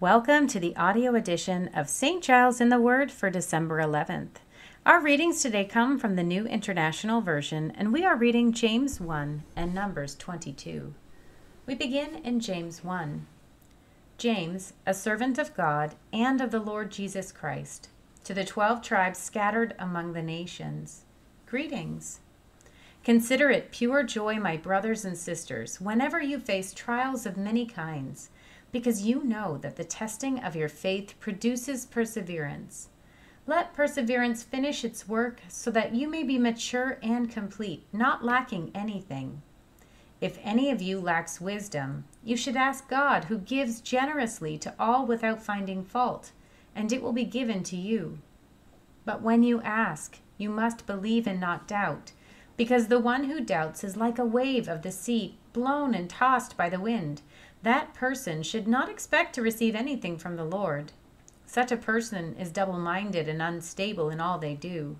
Welcome to the audio edition of St. Giles in the Word for December 11th. Our readings today come from the New International Version, and we are reading James 1 and Numbers 22. We begin in James 1. James, a servant of God and of the Lord Jesus Christ, to the 12 tribes scattered among the nations. Greetings. Consider it pure joy, my brothers and sisters, whenever you face trials of many kinds, because you know that the testing of your faith produces perseverance. Let perseverance finish its work so that you may be mature and complete, not lacking anything. If any of you lacks wisdom, you should ask God, who gives generously to all without finding fault, and it will be given to you. But when you ask, you must believe and not doubt, because the one who doubts is like a wave of the sea, blown and tossed by the wind. That person should not expect to receive anything from the Lord. Such a person is double-minded and unstable in all they do.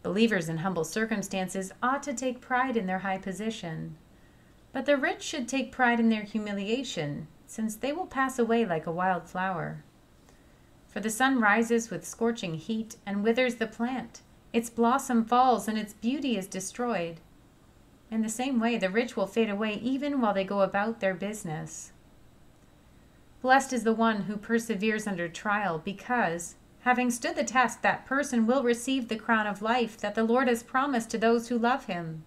Believers in humble circumstances ought to take pride in their high position. But the rich should take pride in their humiliation, since they will pass away like a wild flower. For the sun rises with scorching heat and withers the plant. Its blossom falls and its beauty is destroyed. In the same way, the rich will fade away even while they go about their business. Blessed is the one who perseveres under trial, because, having stood the test, that person will receive the crown of life that the Lord has promised to those who love him.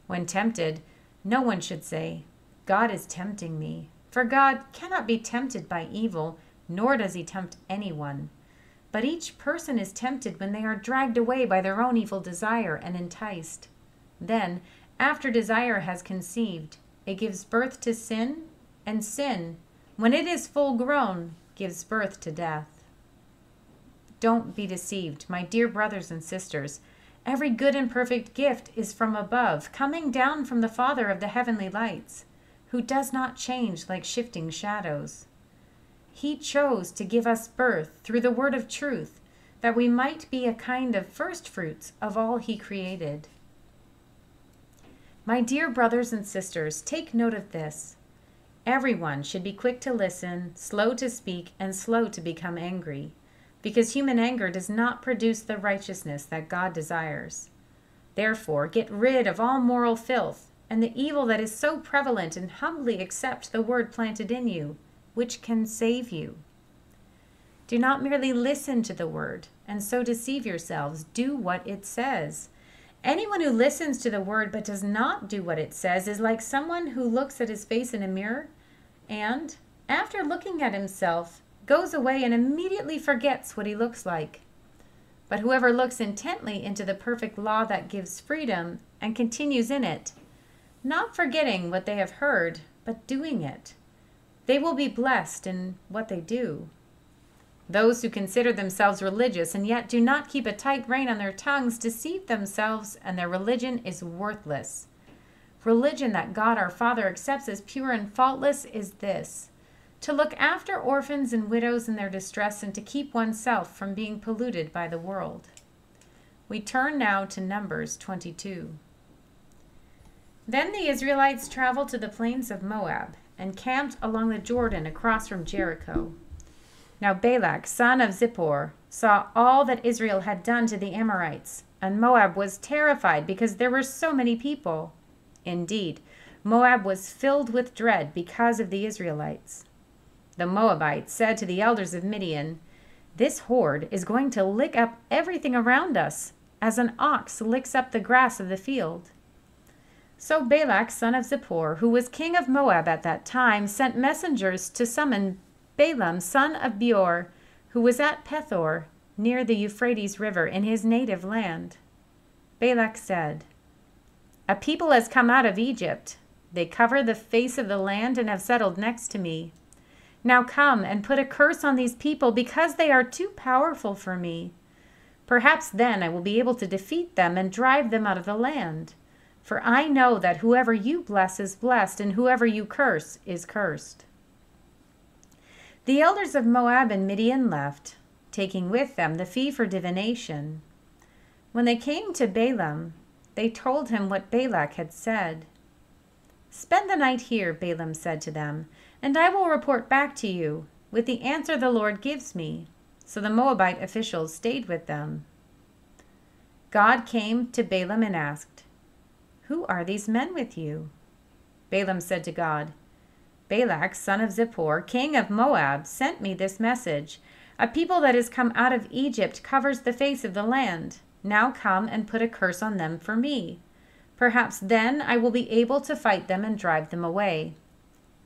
When tempted, no one should say, "God is tempting me," for God cannot be tempted by evil, nor does he tempt anyone. But each person is tempted when they are dragged away by their own evil desire and enticed. Then, after desire has conceived, it gives birth to sin, and sin, when it is full grown, gives birth to death. Don't be deceived, my dear brothers and sisters. Every good and perfect gift is from above, coming down from the Father of the heavenly lights, who does not change like shifting shadows. He chose to give us birth through the word of truth, that we might be a kind of first fruits of all he created. My dear brothers and sisters, take note of this. Everyone should be quick to listen, slow to speak, and slow to become angry, because human anger does not produce the righteousness that God desires. Therefore, get rid of all moral filth and the evil that is so prevalent, and humbly accept the word planted in you, which can save you. Do not merely listen to the word and so deceive yourselves. Do what it says. Anyone who listens to the word but does not do what it says is like someone who looks at his face in a mirror and, after looking at himself, goes away and immediately forgets what he looks like. But whoever looks intently into the perfect law that gives freedom and continues in it, not forgetting what they have heard, but doing it, they will be blessed in what they do. Those who consider themselves religious and yet do not keep a tight rein on their tongues deceive themselves, and their religion is worthless. Religion that God our Father accepts as pure and faultless is this: to look after orphans and widows in their distress, and to keep oneself from being polluted by the world. We turn now to Numbers 22. Then the Israelites traveled to the plains of Moab and camped along the Jordan across from Jericho. Now Balak, son of Zippor, saw all that Israel had done to the Amorites, and Moab was terrified because there were so many people. Indeed, Moab was filled with dread because of the Israelites. The Moabites said to the elders of Midian, "This horde is going to lick up everything around us, as an ox licks up the grass of the field." So Balak, son of Zippor, who was king of Moab at that time, sent messengers to summon Balaam, son of Beor, who was at Pethor, near the Euphrates River, in his native land. Balak said, "A people has come out of Egypt. They cover the face of the land and have settled next to me. Now come and put a curse on these people, because they are too powerful for me. Perhaps then I will be able to defeat them and drive them out of the land. For I know that whoever you bless is blessed, and whoever you curse is cursed." The elders of Moab and Midian left, taking with them the fee for divination. When they came to Balaam, they told him what Balak had said. "Spend the night here," Balaam said to them. and I will report back to you with the answer the Lord gives me." So the Moabite officials stayed with them. God came to Balaam and asked, "Who are these men with you?" Balaam said to God, "Balak, son of Zippor, king of Moab, sent me this message. A people that has come out of Egypt covers the face of the land. Now come and put a curse on them for me. Perhaps then I will be able to fight them and drive them away."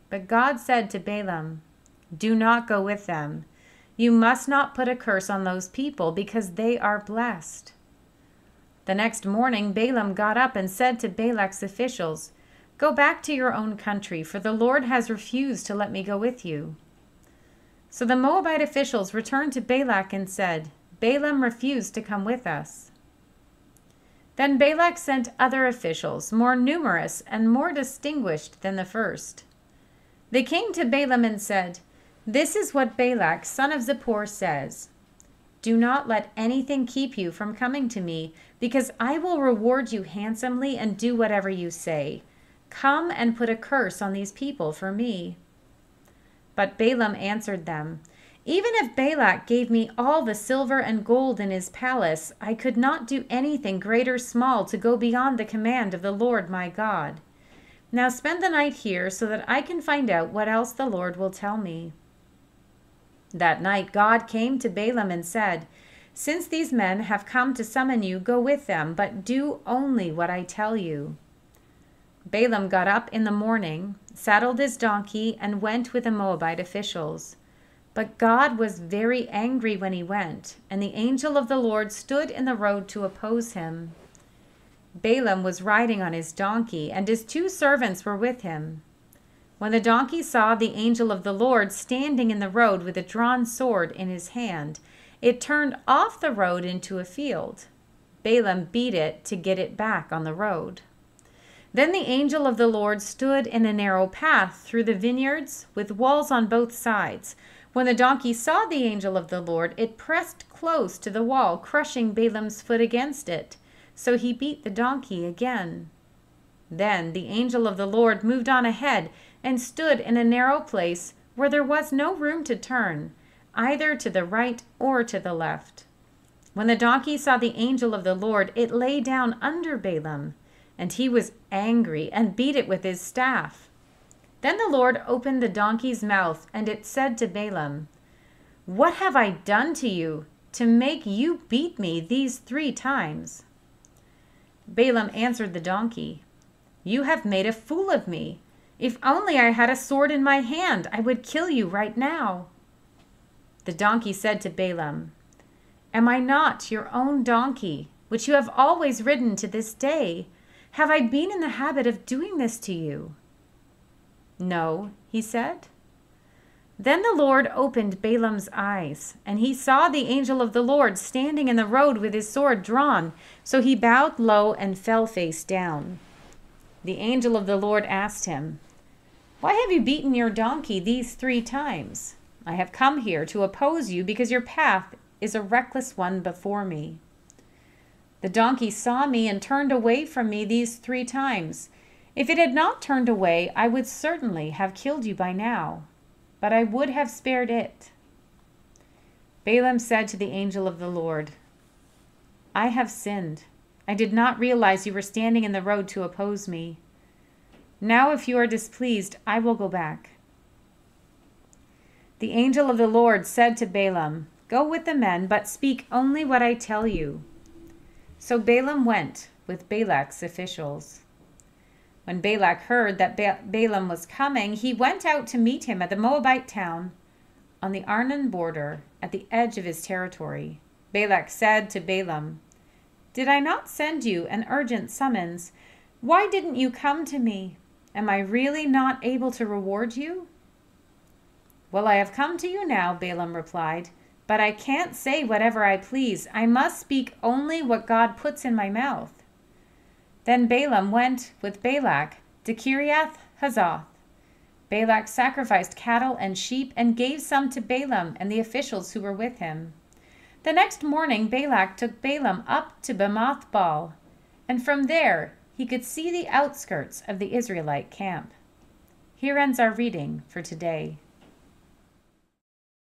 But God said to Balaam, "Do not go with them. You must not put a curse on those people because they are blessed." The next morning Balaam got up and said to Balak's officials, "Go back to your own country, for the Lord has refused to let me go with you." So the Moabite officials returned to Balak and said, "Balaam refused to come with us." Then Balak sent other officials, more numerous and more distinguished than the first. They came to Balaam and said, "This is what Balak, son of Zippor, says. Do not let anything keep you from coming to me, because I will reward you handsomely and do whatever you say. Come and put a curse on these people for me." But Balaam answered them, "Even if Balak gave me all the silver and gold in his palace, I could not do anything great or small to go beyond the command of the Lord my God. Now spend the night here so that I can find out what else the Lord will tell me." That night God came to Balaam and said, "Since these men have come to summon you, go with them, but do only what I tell you." Balaam got up in the morning, saddled his donkey, and went with the Moabite officials. But God was very angry when he went, and the angel of the Lord stood in the road to oppose him. Balaam was riding on his donkey, and his 2 servants were with him. When the donkey saw the angel of the Lord standing in the road with a drawn sword in his hand, it turned off the road into a field. Balaam beat it to get it back on the road. Then the angel of the Lord stood in a narrow path through the vineyards with walls on both sides. When the donkey saw the angel of the Lord, it pressed close to the wall, crushing Balaam's foot against it. So he beat the donkey again. Then the angel of the Lord moved on ahead and stood in a narrow place where there was no room to turn, either to the right or to the left. When the donkey saw the angel of the Lord, it lay down under Balaam, and he was angry and beat it with his staff. Then the Lord opened the donkey's mouth, and it said to Balaam, "What have I done to you to make you beat me these 3 times?" Balaam answered the donkey, "You have made a fool of me. If only I had a sword in my hand, I would kill you right now." The donkey said to Balaam, "Am I not your own donkey, which you have always ridden to this day? Have I been in the habit of doing this to you?" "No," he said. Then the Lord opened Balaam's eyes, and he saw the angel of the Lord standing in the road with his sword drawn. So he bowed low and fell face down. The angel of the Lord asked him, "Why have you beaten your donkey these 3 times? I have come here to oppose you because your path is a reckless one before me. The donkey saw me and turned away from me these 3 times. If it had not turned away, I would certainly have killed you by now, but I would have spared it." Balaam said to the angel of the Lord, "I have sinned. I did not realize you were standing in the road to oppose me. Now, if you are displeased, I will go back." The angel of the Lord said to Balaam, "Go with the men, but speak only what I tell you." So Balaam went with Balak's officials. When Balak heard that Balaam was coming, he went out to meet him at the Moabite town on the Arnon border at the edge of his territory. Balak said to Balaam, "Did I not send you an urgent summons? Why didn't you come to me? Am I really not able to reward you?" "Well, I have come to you now," Balaam replied, "but I can't say whatever I please. I must speak only what God puts in my mouth." Then Balaam went with Balak to Kiriath Huzoth. Balak sacrificed cattle and sheep and gave some to Balaam and the officials who were with him. The next morning Balak took Balaam up to Bamoth Baal, and from there he could see the outskirts of the Israelite camp. Here ends our reading for today.